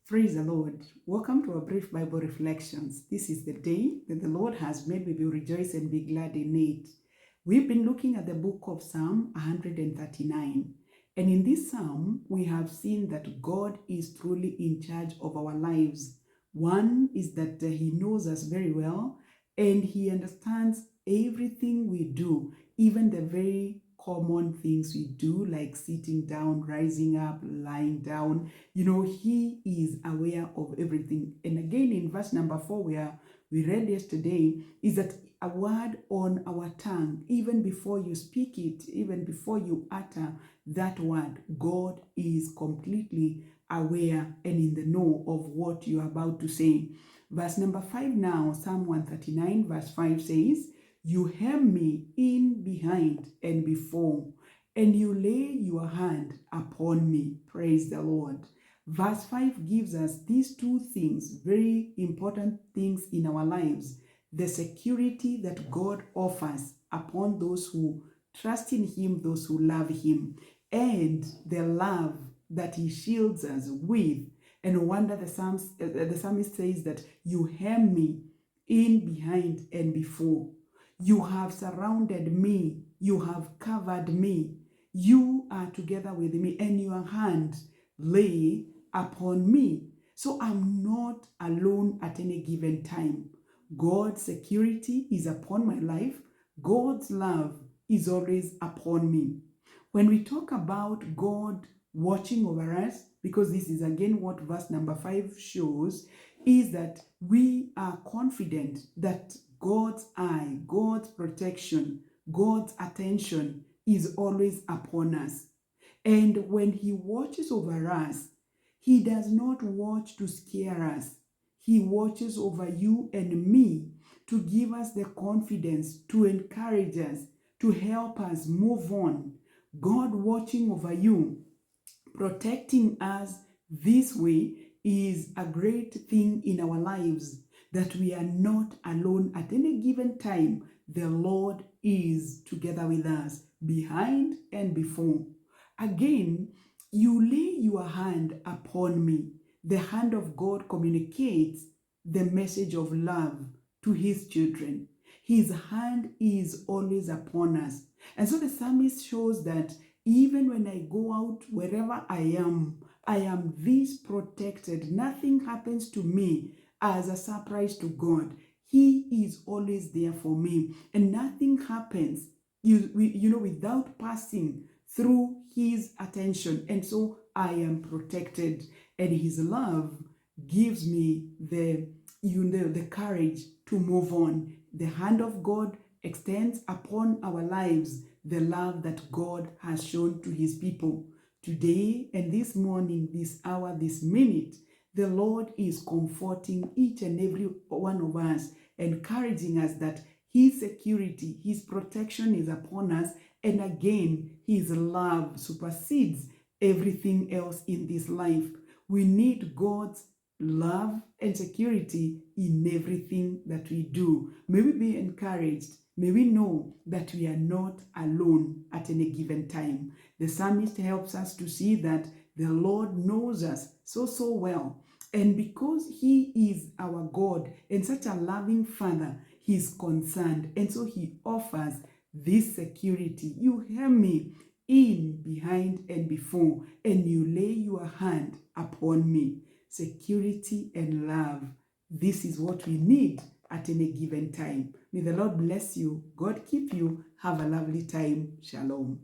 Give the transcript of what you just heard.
Praise the Lord. Welcome to our brief Bible reflections. This is the day that the Lord has made. We will rejoice and be glad in it. We've been looking at the book of Psalm 139. And in this psalm, we have seen that God is truly in charge of our lives. One is that He knows us very well and He understands everything we do, even the very common things we do, like sitting down, rising up, lying down. He is aware of everything. And again, in verse number 4, where we read yesterday, is that a word on our tongue, even before you speak it, even before you utter that word, God is completely aware and in the know of what you are about to say. Verse number 5 now, Psalm 139, verse 5 says, "You hem me in behind and before, and you lay your hand upon me." Praise the Lord. Verse 5 gives us these two things, very important things in our lives. The security that God offers upon those who trust in Him, those who love Him, and the love that He shields us with. And no wonder the psalmist says that you hem me in behind and before. You have surrounded me. You have covered me. You are together with me, and your hand lay upon me. So I'm not alone at any given time. God's security is upon my life. God's love is always upon me. When we talk about God watching over us, because this is again what verse number 5 shows, is that we are confident that God's eye, God's protection, God's attention is always upon us. And when He watches over us, He does not watch to scare us. He watches over you and me to give us the confidence, to encourage us, to help us move on. God watching over you, protecting us this way is a great thing in our lives, that we are not alone at any given time. The Lord is together with us, behind and before. Again, you lay your hand upon me. The hand of God communicates the message of love to His children. His hand is always upon us. And so the psalmist shows that even when I go out, wherever I am this protected. Nothing happens to me as a surprise to God. He is always there for me. And nothing happens, without passing through His attention. And so I am protected. And His love gives me the courage to move on. The hand of God extends upon our lives the love that God has shown to His people. Today and this morning, this hour, this minute, the Lord is comforting each and every one of us, encouraging us that His security, His protection is upon us. And again, His love supersedes everything else in this life. We need God's love and security in everything that we do. May we be encouraged. May we know that we are not alone at any given time. The psalmist helps us to see that the Lord knows us so well. And because He is our God and such a loving Father, He is concerned. And so He offers this security. You hem me in, behind, and before, and you lay your hand upon me. Security and love. This is what we need at any given time. May the Lord bless you. God keep you. Have a lovely time. Shalom.